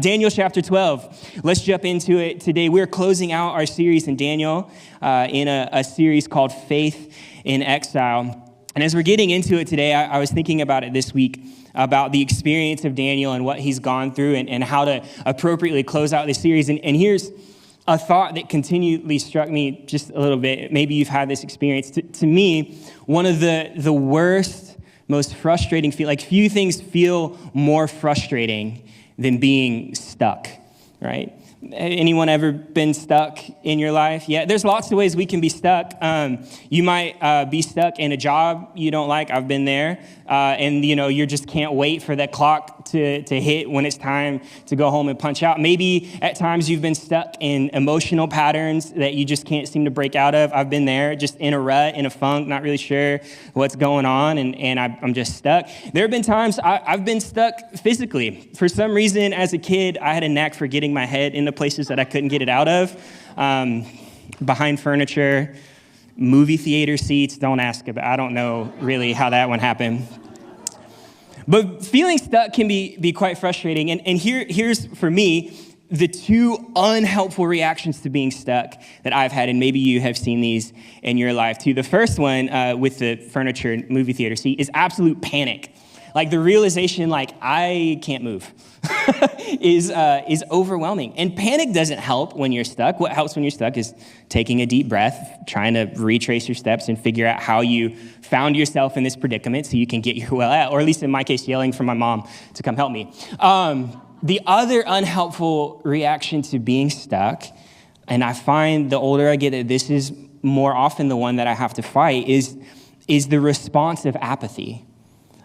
Daniel chapter 12. Let's jump into it today. We're closing out our series in Daniel in a series called Faith in Exile. And as we're getting into it today, I was thinking about it this week, about the experience of Daniel and what he's gone through and how to appropriately close out this series. And here's a thought that continually struck me just a little bit. Maybe you've had this experience. To me, one of the worst, most frustrating few things feel more frustrating than being stuck, right? Anyone ever been stuck in your life? Yeah, there's lots of ways we can be stuck. You might be stuck in a job you don't like. I've been there. And you just can't wait for that clock to hit when it's time to go home and punch out. Maybe at times you've been stuck in emotional patterns that you just can't seem to break out of. I've been there, just in a rut, in a funk, not really sure what's going on, and I'm just stuck. There have been times I've been stuck physically. For some reason, as a kid, I had a knack for getting my head into places that I couldn't get it out of. Behind furniture, movie theater seats, don't ask about. I don't know really how that one happened. But feeling stuck can be quite frustrating. And here's, for me, the two unhelpful reactions to being stuck that I've had, and maybe you have seen these in your life too. The first one with the furniture movie theater seat is absolute panic. Like the realization, I can't move is overwhelming. And panic doesn't help when you're stuck. What helps when you're stuck is taking a deep breath, trying to retrace your steps and figure out how you found yourself in this predicament so you can get your well out, or at least in my case, yelling for my mom to come help me. The other unhelpful reaction to being stuck, and I find the older I get that this is more often the one that I have to fight, is the response of apathy,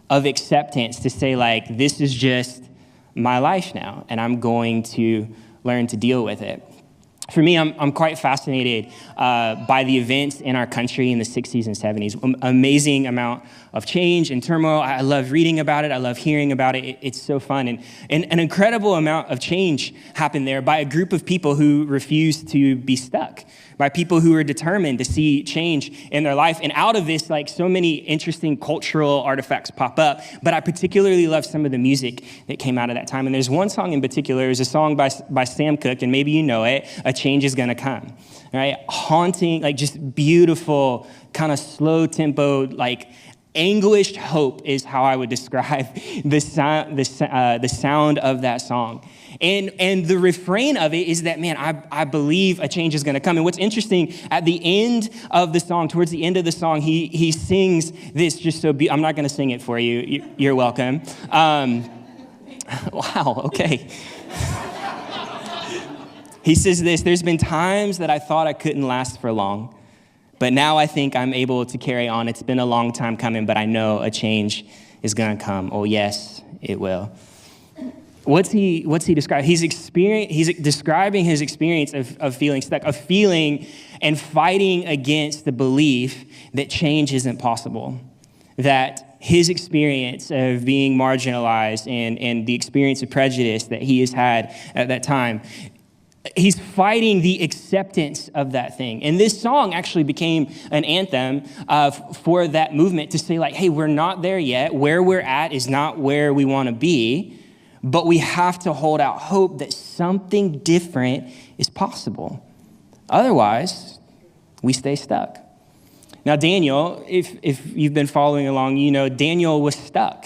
of acceptance, to say this is just my life now, and I'm going to learn to deal with it. For me, I'm quite fascinated by the events in our country in the 60s and 70s. Amazing amount of change and turmoil. I love reading about it. I love hearing about it. It's so fun. And an incredible amount of change happened there by a group of people who refused to be stuck, by people who were determined to see change in their life. And out of this, so many interesting cultural artifacts pop up. But I particularly love some of the music that came out of that time. And there's one song in particular. It's a song by Sam Cooke, and maybe you know it, A Change Is Gonna Come, right? Haunting, just beautiful, kind of slow tempoed, anguished hope is how I would describe the sound of that song. And the refrain of it is that, man, I believe a change is going to come. And what's interesting, at the end of the song, towards the end of the song, he sings this just so I'm not going to sing it for you. You're welcome. Wow, okay. He says this: there's been times that I thought I couldn't last for long, but now I think I'm able to carry on. It's been a long time coming, but I know a change is going to come. Oh, yes, it will. What's he describing? He's describing his experience of feeling stuck, of feeling and fighting against the belief that change isn't possible, that his experience of being marginalized and the experience of prejudice that he has had at that time, he's fighting the acceptance of that thing. And this song actually became an anthem for that movement to say, hey, we're not there yet. Where we're at is not where we want to be, but we have to hold out hope that something different is possible. Otherwise, we stay stuck. Now, Daniel, if you've been following along, Daniel was stuck,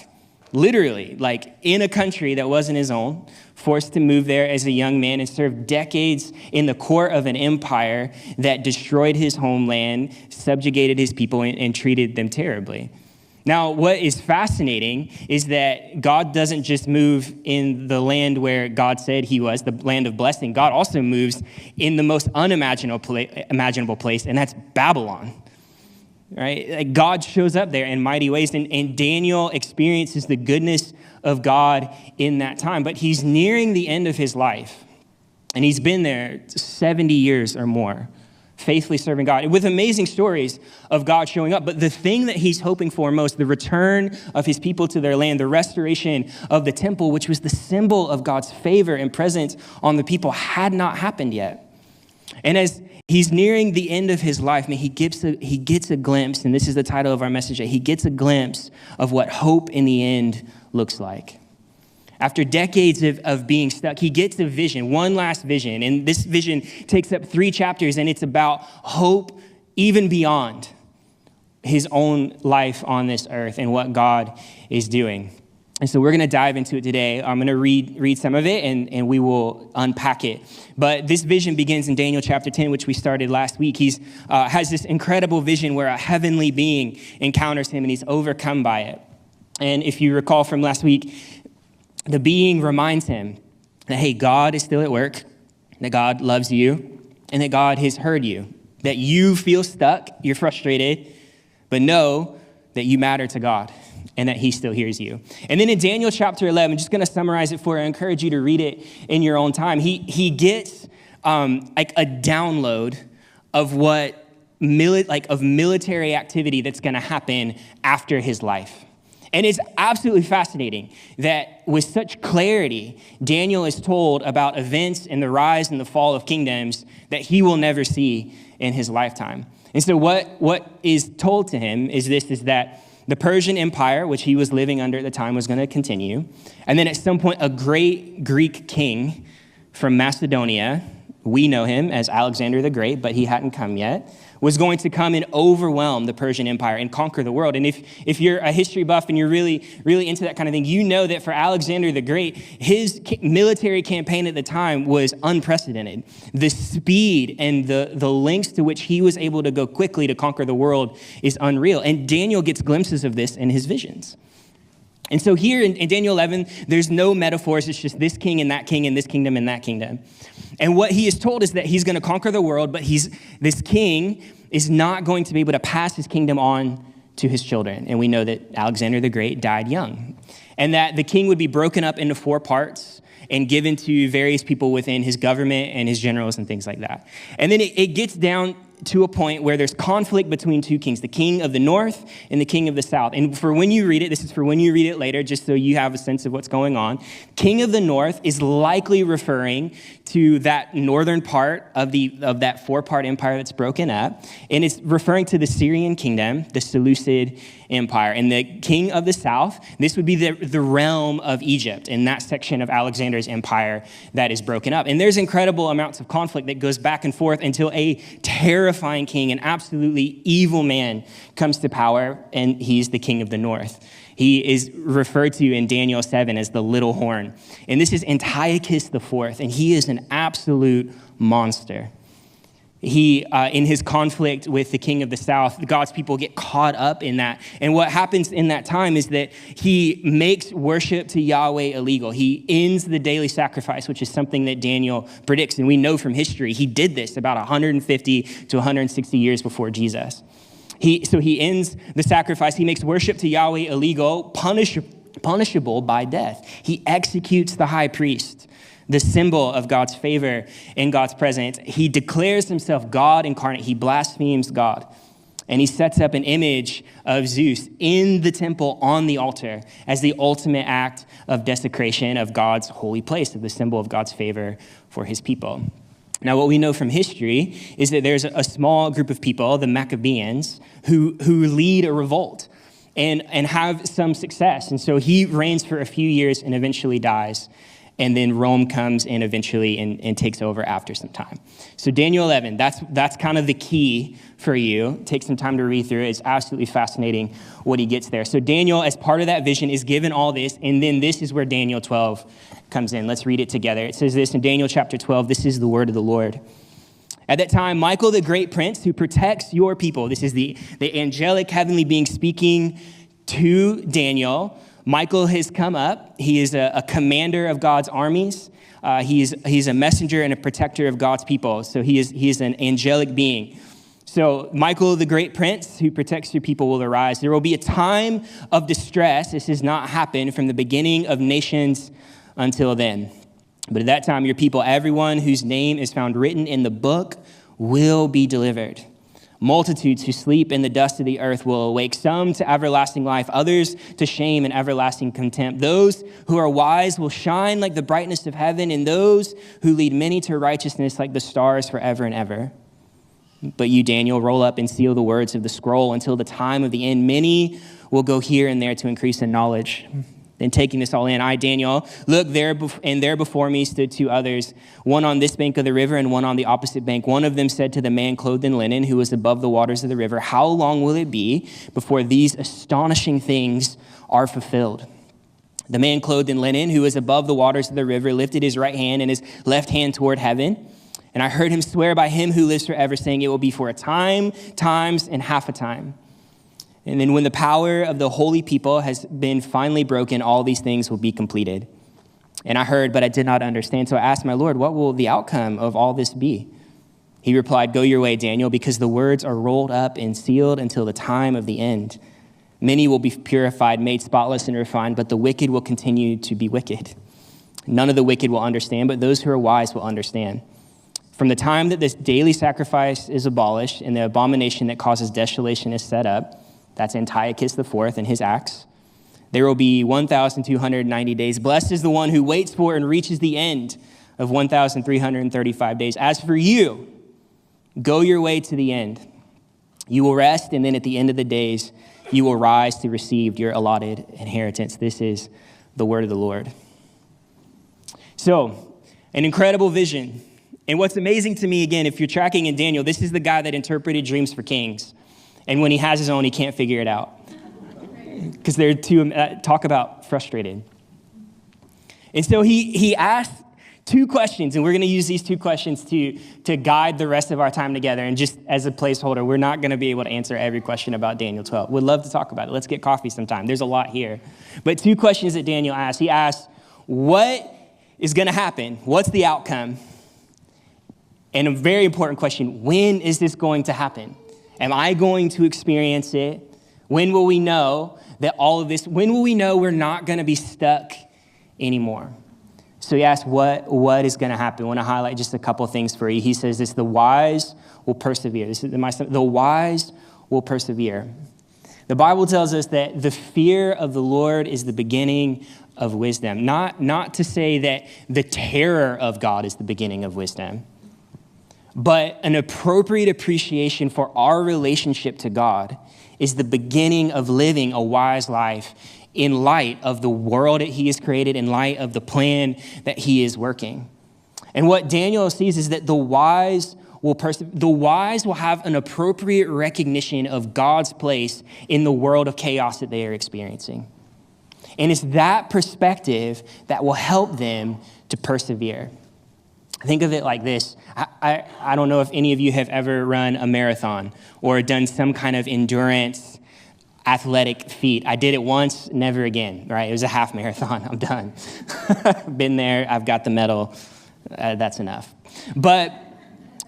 literally, in a country that wasn't his own, forced to move there as a young man and serve decades in the court of an empire that destroyed his homeland, subjugated his people, and treated them terribly. Now, what is fascinating is that God doesn't just move in the land where God said he was, the land of blessing. God also moves in the most unimaginable place, and that's Babylon. Right? God shows up there in mighty ways, and Daniel experiences the goodness of God in that time. But he's nearing the end of his life, and he's been there 70 years or more, faithfully serving God, with amazing stories of God showing up. But the thing that he's hoping for most, the return of his people to their land, the restoration of the temple, which was the symbol of God's favor and presence on the people, had not happened yet. And as he's nearing the end of his life, he gets a glimpse, and this is the title of our message, he gets a glimpse of what hope in the end looks like. After decades of being stuck, he gets a vision, one last vision. And this vision takes up 3 chapters, and it's about hope even beyond his own life on this earth and what God is doing. And so we're going to dive into it today. I'm going to read some of it, and we will unpack it. But this vision begins in Daniel chapter 10, which we started last week. He has this incredible vision where a heavenly being encounters him, and he's overcome by it. And if you recall from last week, the being reminds him that, hey, God is still at work, that God loves you, and that God has heard you, that you feel stuck, you're frustrated, but know that you matter to God and that he still hears you. And then in Daniel chapter 11, I'm just going to summarize it for you. I encourage you to read it in your own time. He gets like a download of of military activity that's going to happen after his life. And it's absolutely fascinating that with such clarity, Daniel is told about events and the rise and the fall of kingdoms that he will never see in his lifetime. And so what is told to him is that the Persian Empire, which he was living under at the time, was going to continue. And then at some point, a great Greek king from Macedonia, we know him as Alexander the Great, but he hadn't come yet, was going to come and overwhelm the Persian Empire and conquer the world. And if you're a history buff and you're really, really into that kind of thing, you know that for Alexander the Great, his military campaign at the time was unprecedented. The speed and the lengths to which he was able to go quickly to conquer the world is unreal. And Daniel gets glimpses of this in his visions. And so here in Daniel 11, there's no metaphors. It's just this king and that king and this kingdom and that kingdom. And what he is told is that he's going to conquer the world, but this king is not going to be able to pass his kingdom on to his children. And we know that Alexander the Great died young. And that the king would be broken up into 4 parts and given to various people within his government and his generals and things like that. And then it gets down to a point where there's conflict between 2 kings, the king of the north and the king of the south. And for when you read it, this is for when you read it later, just so you have a sense of what's going on. King of the north is likely referring to that northern part of that 4-part empire that's broken up. And it's referring to the Syrian kingdom, the Seleucid Empire. And the king of the south, this would be the realm of Egypt, in that section of Alexander's empire that is broken up. And there's incredible amounts of conflict that goes back and forth until a terrifying king, an absolutely evil man, comes to power, and he's the king of the north. He is referred to in Daniel 7 as the little horn. And this is Antiochus IV, and he is an absolute monster. He, in his conflict with the king of the south, God's people get caught up in that. And what happens in that time is that he makes worship to Yahweh illegal. He ends the daily sacrifice, which is something that Daniel predicts. And we know from history, he did this about 150 to 160 years before Jesus. So he ends the sacrifice. He makes worship to Yahweh illegal, punishable by death. He executes the high priest, the symbol of God's favor in God's presence. He declares himself God incarnate. He blasphemes God. And he sets up an image of Zeus in the temple on the altar as the ultimate act of desecration of God's holy place, of the symbol of God's favor for his people. Now, what we know from history is that there's a small group of people, the Maccabees, who lead a revolt and have some success. And so he reigns for a few years and eventually dies. And then Rome comes in eventually and takes over after some time. So Daniel 11, that's kind of the key for you. Take some time to read through it. It's absolutely fascinating what he gets there. So Daniel, as part of that vision, is given all this. And then this is where Daniel 12 comes in. Let's read it together. It says this in Daniel chapter 12. This is the word of the Lord. At that time, Michael, the great prince who protects your people. This is the angelic heavenly being speaking to Daniel. Michael has come up. He is a commander of God's armies. He's a messenger and a protector of God's people. So he is an angelic being. So Michael, the great prince who protects your people, will arise. There will be a time of distress. This has not happened from the beginning of nations until then. But at that time, your people, everyone whose name is found written in the book, will be delivered. Multitudes who sleep in the dust of the earth will awake, some to everlasting life, others to shame and everlasting contempt. Those who are wise will shine like the brightness of heaven, and those who lead many to righteousness like the stars forever and ever. But you, Daniel, roll up and seal the words of the scroll until the time of the end. Many will go here and there to increase in knowledge, Then taking this all in, I, Daniel, looked there, and there before me stood two others, one on this bank of the river and one on the opposite bank. One of them said to the man clothed in linen who was above the waters of the river, how long will it be before these astonishing things are fulfilled? The man clothed in linen who was above the waters of the river lifted his right hand and his left hand toward heaven. And I heard him swear by him who lives forever, saying, it will be for a time, times, and half a time. And then when the power of the holy people has been finally broken, all these things will be completed. And I heard, but I did not understand. So I asked my Lord, what will the outcome of all this be? He replied, go your way, Daniel, because the words are rolled up and sealed until the time of the end. Many will be purified, made spotless and refined, but the wicked will continue to be wicked. None of the wicked will understand, but those who are wise will understand. From the time that this daily sacrifice is abolished and the abomination that causes desolation is set up, that's Antiochus IV and his acts, there will be 1,290 days. Blessed is the one who waits for and reaches the end of 1,335 days. As for you, go your way to the end. You will rest, and then at the end of the days, you will rise to receive your allotted inheritance. This is the word of the Lord. So, an incredible vision. And what's amazing to me, again, if you're tracking in Daniel, this is the guy that interpreted dreams for kings. And when he has his own, he can't figure it out. Because they're too, talk about frustrated. And so he asked two questions, and we're going to use these two questions to guide the rest of our time together. And just as a placeholder, we're not going to be able to answer every question about Daniel 12. We'd love to talk about it. Let's get coffee sometime. There's a lot here. But two questions that Daniel asked. He asked, what is going to happen? What's the outcome? And a very important question, when is this going to happen? Am I going to experience it? When will we know that all of this, when will we know we're not going to be stuck anymore? So he asked, what is going to happen? I want to highlight just a couple of things for you. He says this, the wise will persevere. This is the wise will persevere. The Bible tells us that the fear of the Lord is the beginning of wisdom. Not to say that the terror of God is the beginning of wisdom, but an appropriate appreciation for our relationship to God is the beginning of living a wise life in light of the world that he has created, in light of the plan that he is working. And what Daniel sees is that the wise will have an appropriate recognition of God's place in the world of chaos that they are experiencing. And it's that perspective that will help them to persevere. Think of it like this. I don't know if any of you have ever run a marathon or done some kind of endurance athletic feat. I did it once, never again, right? It was a half marathon. I'm done. Been there. I've got the medal. That's enough. But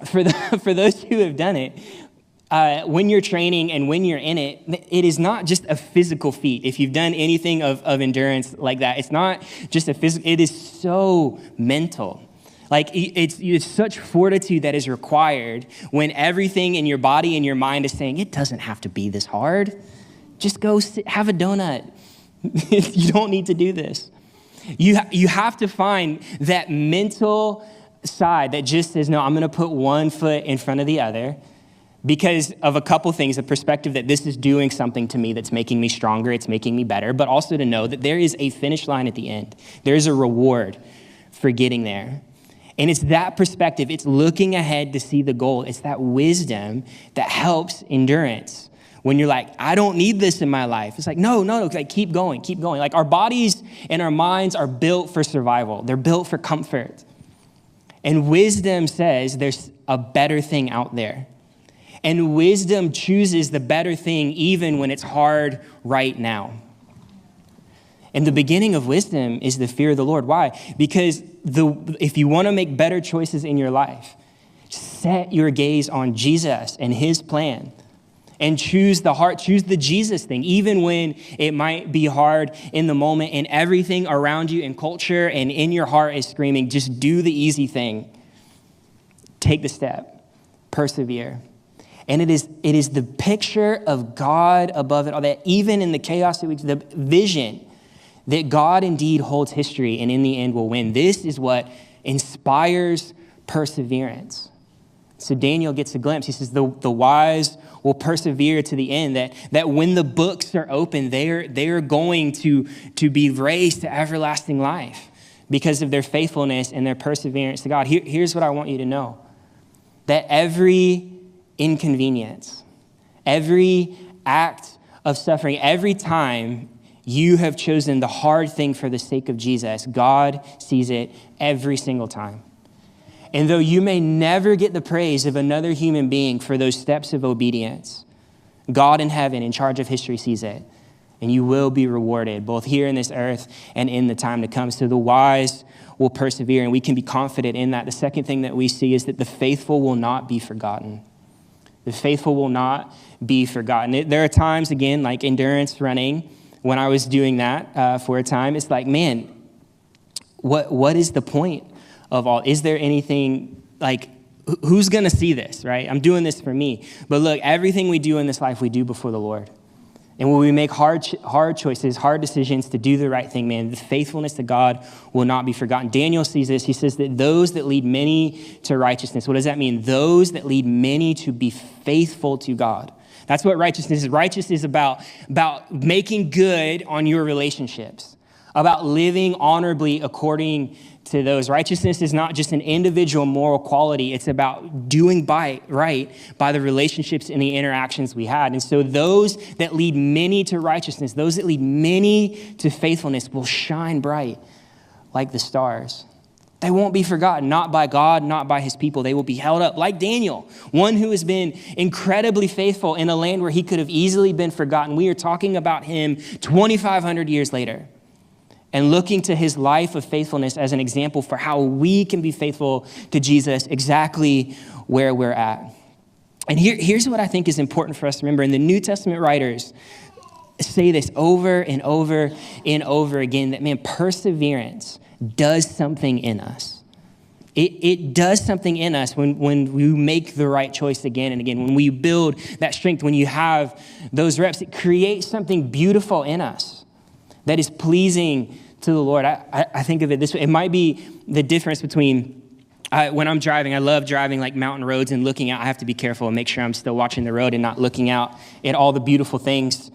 for those who have done it, when you're training and when you're in it, it is not just a physical feat. If you've done anything of endurance like that, it's not just a physical, it is so mental. Like it's such fortitude that is required when everything in your body and your mind is saying, it doesn't have to be this hard. Just go have a donut. You don't need to do this. You have to find that mental side that just says, no, I'm going to put one foot in front of the other because of a couple things, the perspective that this is doing something to me that's making me stronger, it's making me better, but also to know that there is a finish line at the end. There's a reward for getting there. And it's that perspective, it's looking ahead to see the goal. It's that wisdom that helps endurance. When you're like, I don't need this in my life. It's like, no, like keep going. Like our bodies and our minds are built for survival. They're built for comfort. And wisdom says there's a better thing out there. And wisdom chooses the better thing even when it's hard right now. And the beginning of wisdom is the fear of the Lord. Why? Because if you want to make better choices in your life, set your gaze on Jesus and his plan and choose the Jesus thing, even when it might be hard in the moment and everything around you in culture and in your heart is screaming, just do the easy thing. Take the step, persevere. And it is the picture of God above it all, that even in the chaos, the vision that God indeed holds history and in the end will win. This is what inspires perseverance. So Daniel gets a glimpse. He says the wise will persevere to the end, that when the books are open, they are going to be raised to everlasting life because of their faithfulness and their perseverance to God. Here's what I want you to know, that every inconvenience, every act of suffering, every time you have chosen the hard thing for the sake of Jesus, God sees it every single time. And though you may never get the praise of another human being for those steps of obedience, God in heaven, in charge of history, sees it. And you will be rewarded, both here in this earth and in the time to come. So the wise will persevere, and we can be confident in that. The second thing that we see is that the faithful will not be forgotten. The faithful will not be forgotten. There are times, again, like endurance running, when I was doing that for a time, it's like, man, what is the point of all? Is there anything, like, who's going to see this, right? I'm doing this for me. But look, everything we do in this life, we do before the Lord. And when we make hard choices, hard decisions to do the right thing, man, the faithfulness to God will not be forgotten. Daniel sees this. He says that those that lead many to righteousness, what does that mean? Those that lead many to be faithful to God. That's what righteousness is. Righteousness is about making good on your relationships, about living honorably according to those. Righteousness is not just an individual moral quality. It's about doing right by the relationships and the interactions we had. And so those that lead many to righteousness, those that lead many to faithfulness will shine bright like the stars. They won't be forgotten, not by God, not by his people. They will be held up like Daniel, one who has been incredibly faithful in a land where he could have easily been forgotten. We are talking about him 2,500 years later and looking to his life of faithfulness as an example for how we can be faithful to Jesus exactly where we're at. And here's what I think is important for us to remember. And the New Testament writers say this over and over and over again, that, man, perseverance does something in us. It does something in us when we make the right choice again and again, when we build that strength, when you have those reps, it creates something beautiful in us that is pleasing to the Lord. I think of it this way. It might be the difference between when I'm driving, I love driving like mountain roads and looking out. I have to be careful and make sure I'm still watching the road and not looking out at all the beautiful things.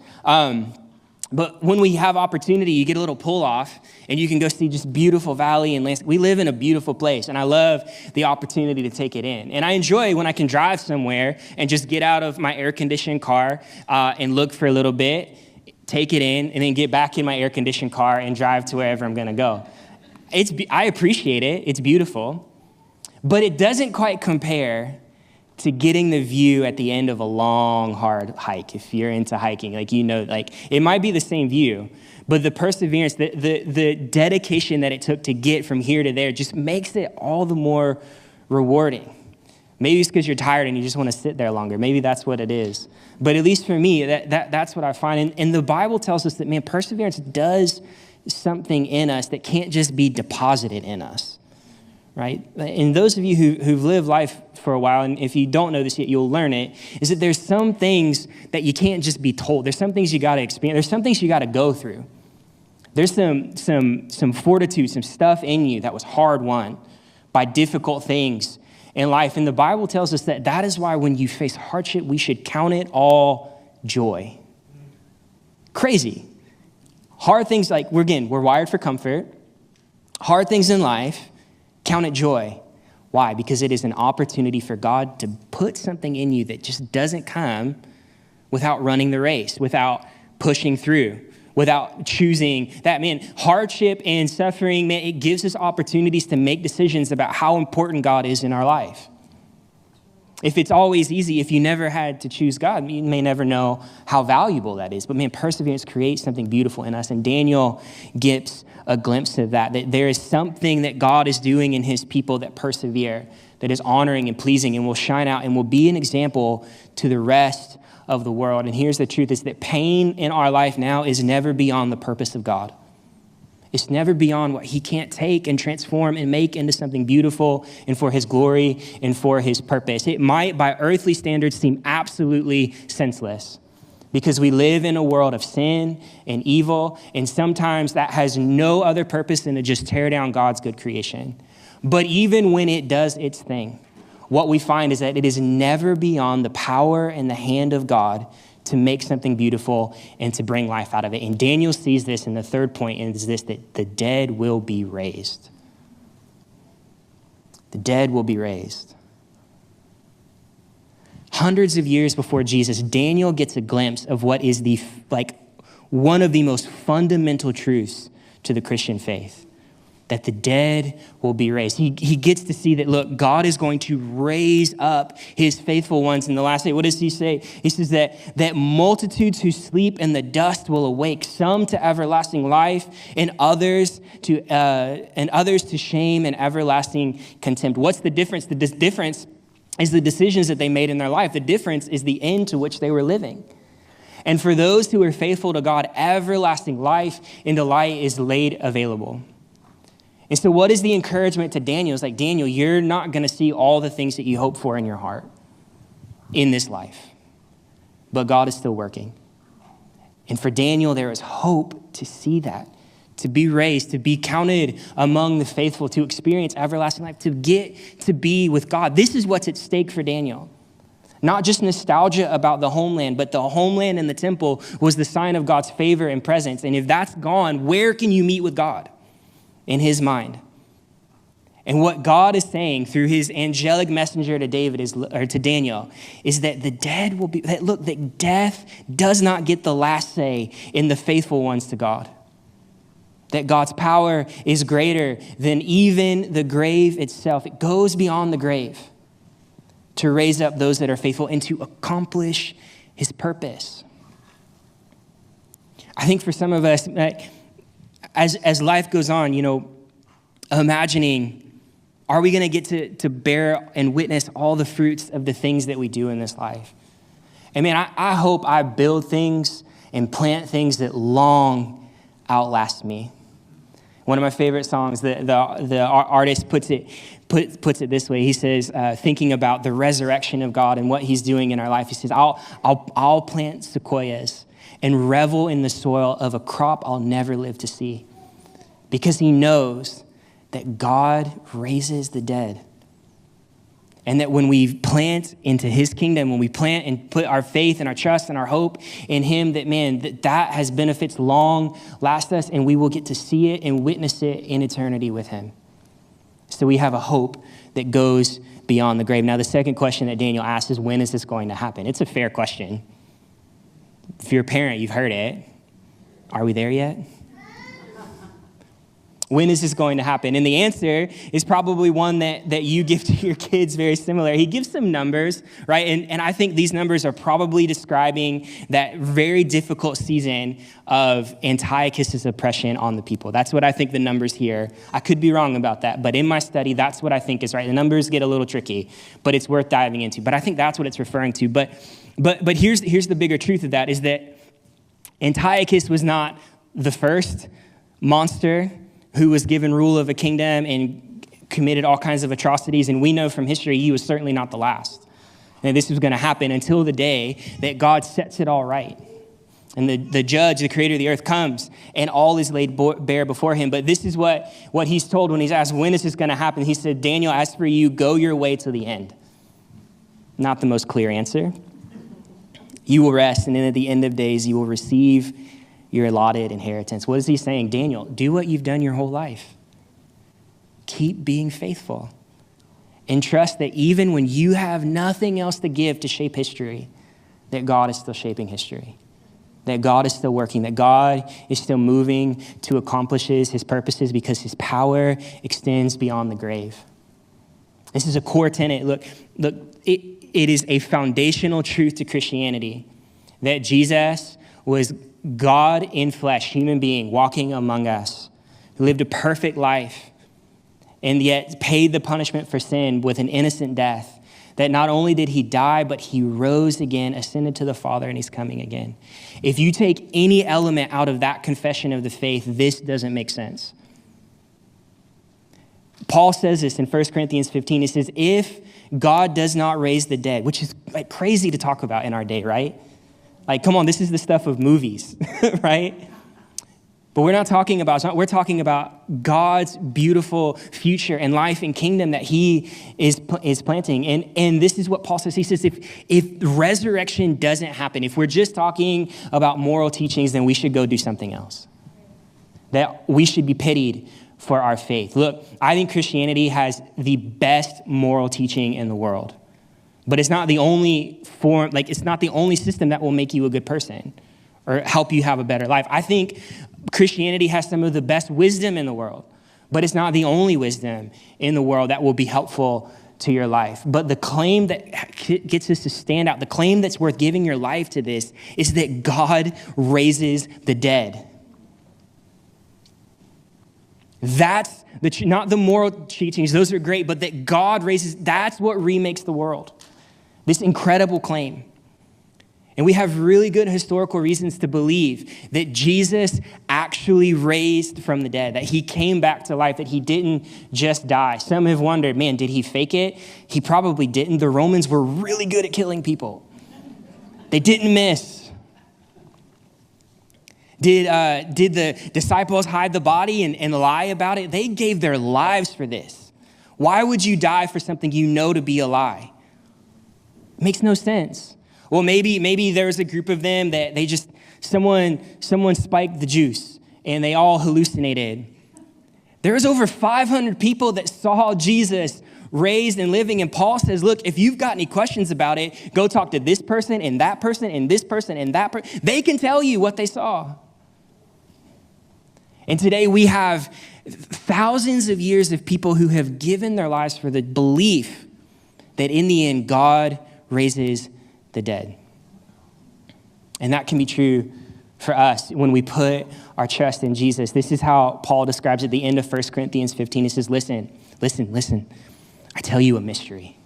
But when we have opportunity, you get a little pull off and you can go see just beautiful valley and landscape. We live in a beautiful place, and I love the opportunity to take it in. And I enjoy when I can drive somewhere and just get out of my air-conditioned car and look for a little bit, take it in, and then get back in my air-conditioned car and drive to wherever I'm going to go. I appreciate it. It's beautiful. But it doesn't quite compare to getting the view at the end of a long, hard hike. If you're into hiking, it might be the same view, but the perseverance, the dedication that it took to get from here to there just makes it all the more rewarding. Maybe it's because you're tired and you just want to sit there longer. Maybe that's what it is. But at least for me, that's what I find. And the Bible tells us that, man, perseverance does something in us that can't just be deposited in us. Right? And those of you who've lived life for a while, and if you don't know this yet, you'll learn it, is that there's some things that you can't just be told. There's some things you got to experience. There's some things you got to go through. There's some fortitude, some stuff in you that was hard won by difficult things in life. And the Bible tells us that is why when you face hardship, we should count it all joy. Crazy. Hard things, like, we're wired for comfort. Hard things in life, count it joy. Why? Because it is an opportunity for God to put something in you that just doesn't come without running the race, without pushing through, without choosing that. Man, hardship and suffering, man, it gives us opportunities to make decisions about how important God is in our life. If it's always easy, if you never had to choose God, you may never know how valuable that is. But man, perseverance creates something beautiful in us. And Daniel gets a glimpse of that there is something that God is doing in his people that persevere, that is honoring and pleasing and will shine out and will be an example to the rest of the world. And here's the truth, is that pain in our life now is never beyond the purpose of God. It's never beyond what he can't take and transform and make into something beautiful and for his glory and for his purpose. It might, by earthly standards, seem absolutely senseless because we live in a world of sin and evil, and sometimes that has no other purpose than to just tear down God's good creation. But even when it does its thing, what we find is that it is never beyond the power and the hand of God to make something beautiful and to bring life out of it. And Daniel sees this, and the third point is this, that the dead will be raised. The dead will be raised. Hundreds of years before Jesus, Daniel gets a glimpse of what is one of the most fundamental truths to the Christian faith, that the dead will be raised. He gets to see that, look, God is going to raise up his faithful ones in the last day. What does he say? He says that multitudes who sleep in the dust will awake, some to everlasting life and others to shame and everlasting contempt. What's the difference? The difference is the decisions that they made in their life. The difference is the end to which they were living. And for those who are faithful to God, everlasting life and delight is laid available. And so what is the encouragement to Daniel? It's like, Daniel, you're not going to see all the things that you hope for in your heart in this life, but God is still working. And for Daniel, there is hope to see that, to be raised, to be counted among the faithful, to experience everlasting life, to get to be with God. This is what's at stake for Daniel. Not just nostalgia about the homeland, but the homeland and the temple was the sign of God's favor and presence. And if that's gone, where can you meet with God? In his mind. And what God is saying through his angelic messenger to to Daniel is that the dead will be, that death does not get the last say in the faithful ones to God. That God's power is greater than even the grave itself. It goes beyond the grave to raise up those that are faithful and to accomplish his purpose. I think for some of us, as life goes on, imagining, are we going to get to bear and witness all the fruits of the things that we do in this life? And man, I hope I build things and plant things that long outlast me. One of my favorite songs, the artist puts it this way. He says, thinking about the resurrection of God and what he's doing in our life, he says, I'll plant sequoias and revel in the soil of a crop I'll never live to see, because he knows that God raises the dead. And that when we plant into his kingdom, when we plant and put our faith and our trust and our hope in him, that has benefits long last us, and we will get to see it and witness it in eternity with him. So we have a hope that goes beyond the grave. Now, the second question that Daniel asks is, when is this going to happen? It's a fair question. If you're a parent, you've heard it. Are we there yet? When is this going to happen? And the answer is probably one that you give to your kids very similar. He gives some numbers, right? And I think these numbers are probably describing that very difficult season of Antiochus' oppression on the people. That's what I think the numbers here. I could be wrong about that, but in my study, that's what I think is right. The numbers get a little tricky, but it's worth diving into. But I think that's what it's referring to. But here's the bigger truth of that, is that Antiochus was not the first monster who was given rule of a kingdom and committed all kinds of atrocities. And we know from history, he was certainly not the last. And this was going to happen until the day that God sets it all right. And the judge, the creator of the earth, comes and all is laid bare before him. But this is what he's told when he's asked, when is this going to happen? He said, Daniel, as for you, go your way to the end. Not the most clear answer. You will rest, and then at the end of days, you will receive your allotted inheritance. What is he saying? Daniel, do what you've done your whole life. Keep being faithful. And trust that even when you have nothing else to give to shape history, that God is still shaping history. That God is still working. That God is still moving to accomplish his purposes, because his power extends beyond the grave. This is a core tenet. Look, it is a foundational truth to Christianity that Jesus was God in flesh, human being, walking among us, who lived a perfect life and yet paid the punishment for sin with an innocent death. That not only did he die, but he rose again, ascended to the Father, and he's coming again. If you take any element out of that confession of the faith, this doesn't make sense. Paul says this in 1 Corinthians 15. He says, if God does not raise the dead, which is like crazy to talk about in our day, right? Like, come on, this is the stuff of movies, right? But we're talking about God's beautiful future and life and kingdom that he is planting. And this is what Paul says. He says, if resurrection doesn't happen, if we're just talking about moral teachings, then we should go do something else. That we should be pitied for our faith. Look, I think Christianity has the best moral teaching in the world. But it's not the only form, it's not the only system that will make you a good person or help you have a better life. I think Christianity has some of the best wisdom in the world, but it's not the only wisdom in the world that will be helpful to your life. But the claim that gets us to stand out, the claim that's worth giving your life to this, is that God raises the dead. That's not the moral teachings, those are great, but that God raises, that's what remakes the world. This incredible claim. And we have really good historical reasons to believe that Jesus actually raised from the dead, that he came back to life, that he didn't just die. Some have wondered, man, did he fake it? He probably didn't. The Romans were really good at killing people. They didn't miss. Did the disciples hide the body and lie about it? They gave their lives for this. Why would you die for something you know to be a lie? It makes no sense. Well, maybe there was a group of them that someone spiked the juice and they all hallucinated. There was over 500 people that saw Jesus raised and living. And Paul says, look, if you've got any questions about it, go talk to this person and that person and this person and that person. They can tell you what they saw. And today we have thousands of years of people who have given their lives for the belief that in the end, God raises the dead. And that can be true for us when we put our trust in Jesus. This is how Paul describes at the end of 1 Corinthians 15. He says, listen. I tell you a mystery.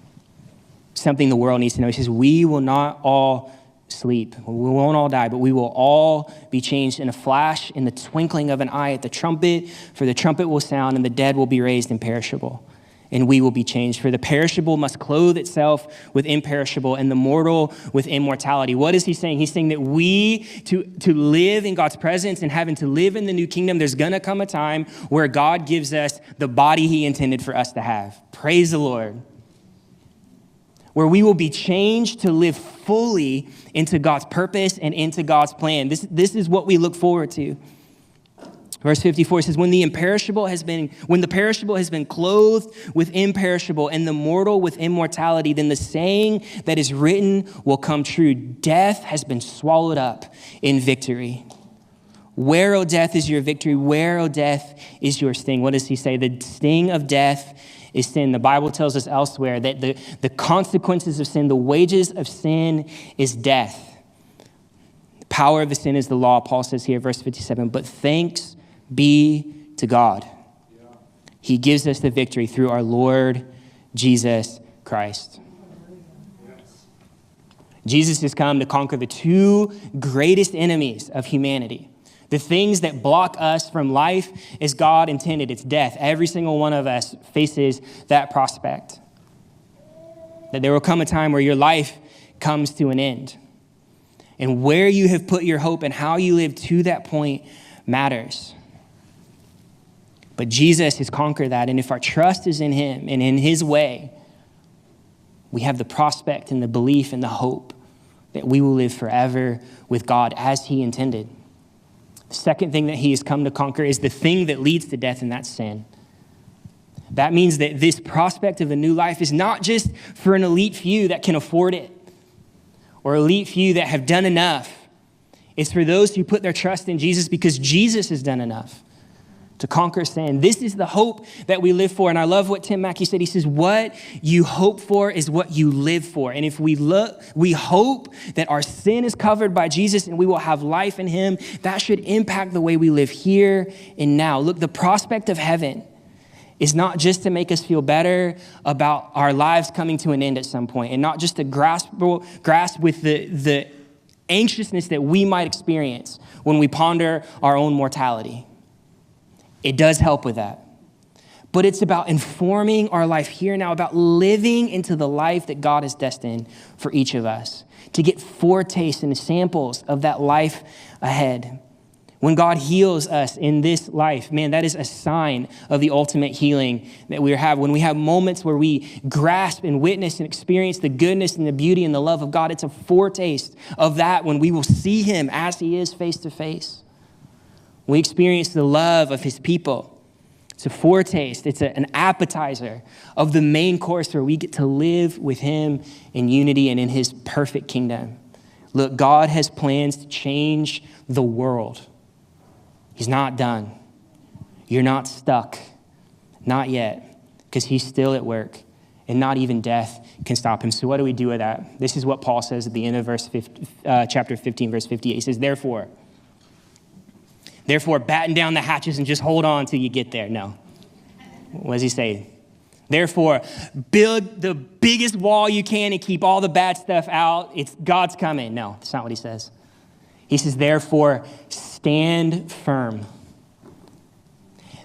Something the world needs to know. He says, we will not all sleep. We won't all die, but we will all be changed in a flash, in the twinkling of an eye at the trumpet. For the trumpet will sound and the dead will be raised imperishable. And we will be changed. For the perishable must clothe itself with imperishable, and the mortal with immortality. What is he saying? He's saying that we, to live in God's presence and having to live in the new kingdom, there's gonna come a time where God gives us the body he intended for us to have. Praise the Lord. Where we will be changed to live fully into God's purpose and into God's plan. This is what we look forward to. Verse 54 says, when the perishable has been clothed with imperishable and the mortal with immortality, then the saying that is written will come true. Death has been swallowed up in victory. Where, O death, is your victory? Where, O death, is your sting? What does he say? The sting of death is sin. The Bible tells us elsewhere that the consequences of sin, the wages of sin is death. The power of the sin is the law, Paul says here, verse 57. But thanks be to God. He gives us the victory through our Lord Jesus Christ. Jesus has come to conquer the two greatest enemies of humanity. The things that block us from life as God intended, it's death. Every single one of us faces that prospect. That there will come a time where your life comes to an end. And where you have put your hope and how you live to that point matters. But Jesus has conquered that. And if our trust is in him and in his way, we have the prospect and the belief and the hope that we will live forever with God as he intended. The second thing that he has come to conquer is the thing that leads to death, and that's sin. That means that this prospect of a new life is not just for an elite few that can afford it or elite few that have done enough. It's for those who put their trust in Jesus because Jesus has done enough to conquer sin. This is the hope that we live for. And I love what Tim Mackey said. He says, what you hope for is what you live for. And if we hope that our sin is covered by Jesus and we will have life in him, that should impact the way we live here and now. Look, the prospect of heaven is not just to make us feel better about our lives coming to an end at some point, and not just to grasp with the anxiousness that we might experience when we ponder our own mortality. It does help with that. But it's about informing our life here now, about living into the life that God has destined for each of us, to get foretastes and samples of that life ahead. When God heals us in this life, man, that is a sign of the ultimate healing that we have. When we have moments where we grasp and witness and experience the goodness and the beauty and the love of God, it's a foretaste of that when we will see him as he is face to face. We experience the love of his people. It's a foretaste. It's an appetizer of the main course where we get to live with him in unity and in his perfect kingdom. Look, God has plans to change the world. He's not done. You're not stuck. Not yet, because he's still at work, and not even death can stop him. So what do we do with that? This is what Paul says at the end of chapter 15, verse 58. He says, Therefore, batten down the hatches and just hold on till you get there. No. What does he say? Therefore, build the biggest wall you can and keep all the bad stuff out. God's coming. No, that's not what he says. He says, therefore, stand firm.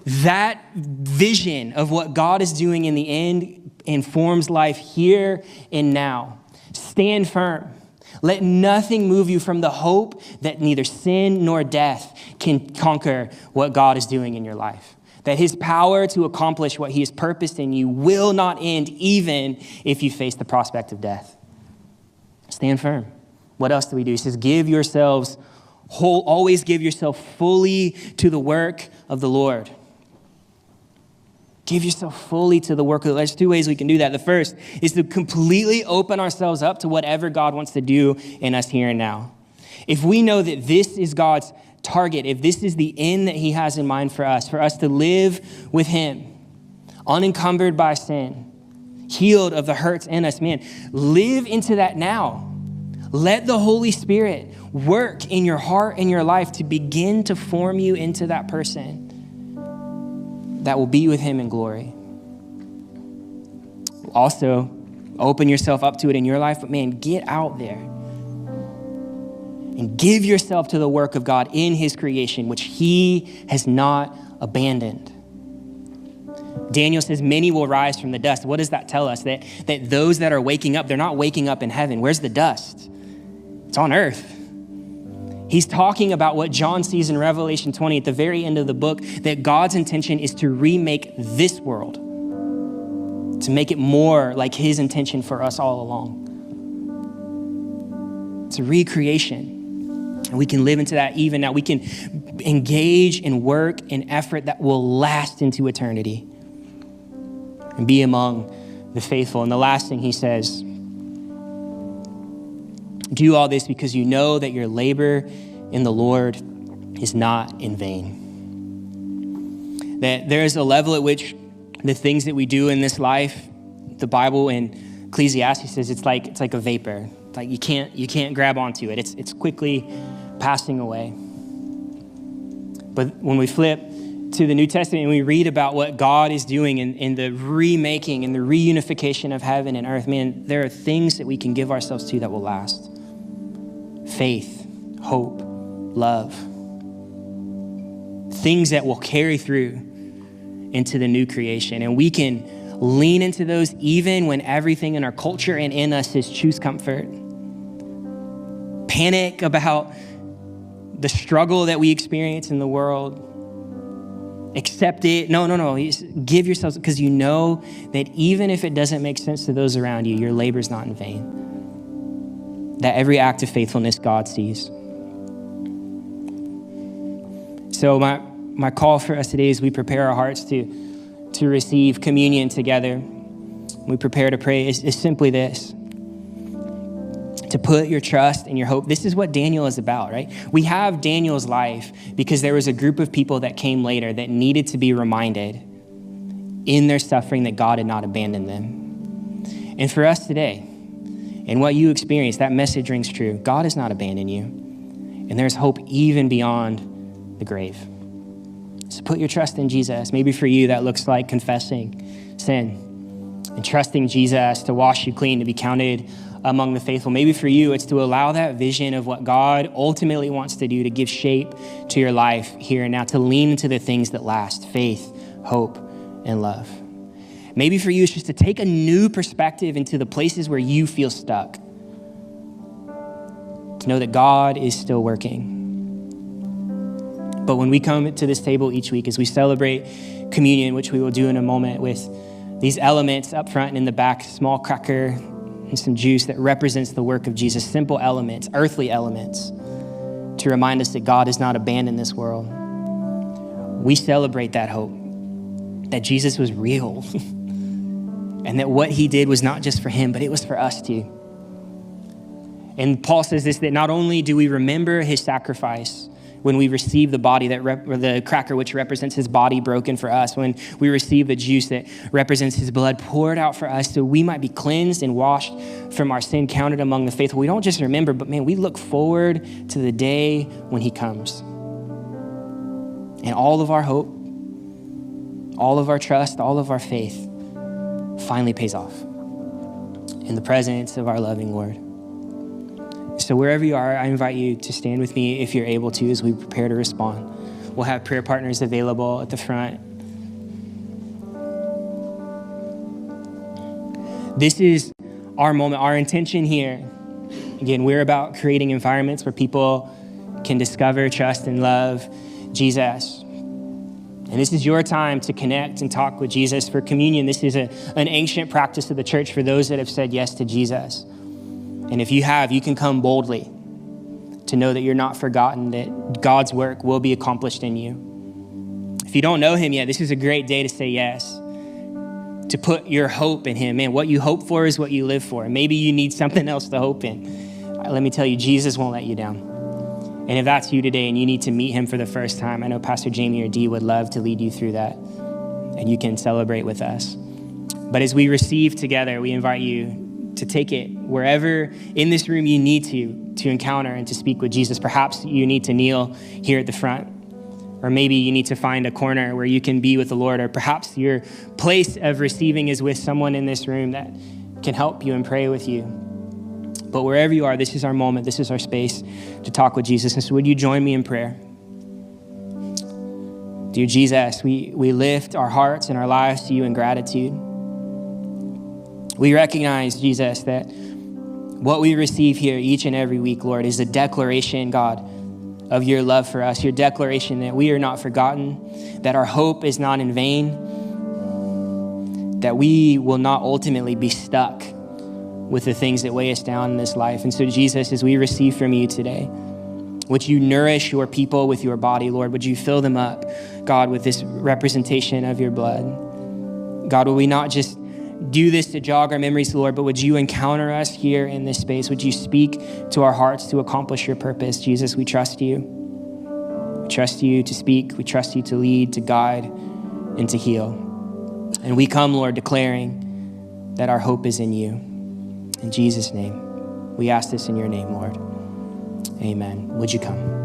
That vision of what God is doing in the end informs life here and now. Stand firm. Let nothing move you from the hope that neither sin nor death can conquer what God is doing in your life. That his power to accomplish what he has purposed in you will not end even if you face the prospect of death. Stand firm. What else do we do? He says, always give yourself fully to the work of the Lord. Give yourself fully to the work of the Lord. There's two ways we can do that. The first is to completely open ourselves up to whatever God wants to do in us here and now. If we know that this is God's target, if this is the end that he has in mind for us to live with him, unencumbered by sin, healed of the hurts in us, man, live into that now. Let the Holy Spirit work in your heart and your life to begin to form you into that person that will be with him in glory. Also, open yourself up to it in your life, but man, get out there and give yourself to the work of God in his creation, which he has not abandoned. Daniel says, many will rise from the dust. What does that tell us? That those that are waking up, they're not waking up in heaven. Where's the dust? It's on earth. He's talking about what John sees in Revelation 20 at the very end of the book, that God's intention is to remake this world, to make it more like his intention for us all along. It's a recreation. And we can live into that even now. We can engage in work and effort that will last into eternity and be among the faithful. And the last thing he says, do all this because you know that your labor in the Lord is not in vain. That there is a level at which the things that we do in this life, the Bible in Ecclesiastes says it's like a vapor. Like you can't grab onto it. It's quickly passing away. But when we flip to the New Testament and we read about what God is doing in the remaking and the reunification of heaven and earth, man, there are things that we can give ourselves to that will last. Faith, hope, love. Things that will carry through into the new creation. And we can lean into those even when everything in our culture and in us is choose comfort. Panic about the struggle that we experience in the world. Accept it. No. Give yourselves, because you know that even if it doesn't make sense to those around you, your labor's not in vain. That every act of faithfulness God sees. So my call for us today as we prepare our hearts to receive communion together, we prepare to pray, is simply this: to put your trust and your hope. This is what Daniel is about, right? We have Daniel's life because there was a group of people that came later that needed to be reminded in their suffering that God had not abandoned them. And for us today, and what you experience, that message rings true. God has not abandoned you. And there's hope even beyond the grave. So put your trust in Jesus. Maybe for you, that looks like confessing sin and trusting Jesus to wash you clean, to be counted among the faithful. Maybe for you, it's to allow that vision of what God ultimately wants to do to give shape to your life here and now, to lean into the things that last: faith, hope, and love. Maybe for you, it's just to take a new perspective into the places where you feel stuck. To know that God is still working. But when we come to this table each week, as we celebrate communion, which we will do in a moment, with these elements up front and in the back, small cracker and some juice that represents the work of Jesus, simple elements, earthly elements, to remind us that God has not abandoned this world. We celebrate that hope, that Jesus was real, and that what he did was not just for him, but it was for us too. And Paul says this, that not only do we remember his sacrifice when we receive the body or the cracker, which represents his body broken for us, when we receive the juice that represents his blood poured out for us so we might be cleansed and washed from our sin, counted among the faithful. We don't just remember, but man, we look forward to the day when he comes. And all of our hope, all of our trust, all of our faith finally pays off in the presence of our loving Lord. So wherever you are, I invite you to stand with me if you're able to as we prepare to respond. We'll have prayer partners available at the front. This is our moment, our intention here. Again, we're about creating environments where people can discover, trust, and love Jesus. And this is your time to connect and talk with Jesus. For communion, this is an ancient practice of the church for those that have said yes to Jesus. And if you have, you can come boldly to know that you're not forgotten, that God's work will be accomplished in you. If you don't know him yet, this is a great day to say yes, to put your hope in him. Man, what you hope for is what you live for. Maybe you need something else to hope in. Let me tell you, Jesus won't let you down. And if that's you today and you need to meet him for the first time, I know Pastor Jamie or Dee would love to lead you through that, and you can celebrate with us. But as we receive together, we invite you to take it wherever in this room you need to encounter and to speak with Jesus. Perhaps you need to kneel here at the front, or maybe you need to find a corner where you can be with the Lord, or perhaps your place of receiving is with someone in this room that can help you and pray with you. But wherever you are, this is our moment, this is our space to talk with Jesus. And so would you join me in prayer? Dear Jesus, we lift our hearts and our lives to you in gratitude. We recognize, Jesus, that what we receive here each and every week, Lord, is a declaration, God, of your love for us, your declaration that we are not forgotten, that our hope is not in vain, that we will not ultimately be stuck with the things that weigh us down in this life. And so, Jesus, as we receive from you today, would you nourish your people with your body, Lord? Would you fill them up, God, with this representation of your blood? God, will we not just do this to jog our memories, Lord, but would you encounter us here in this space? Would you speak to our hearts to accomplish your purpose? Jesus, we trust you. We trust you to speak. We trust you to lead, to guide, and to heal. And we come, Lord, declaring that our hope is in you. In Jesus' name, we ask this in your name, Lord. Amen. Would you come?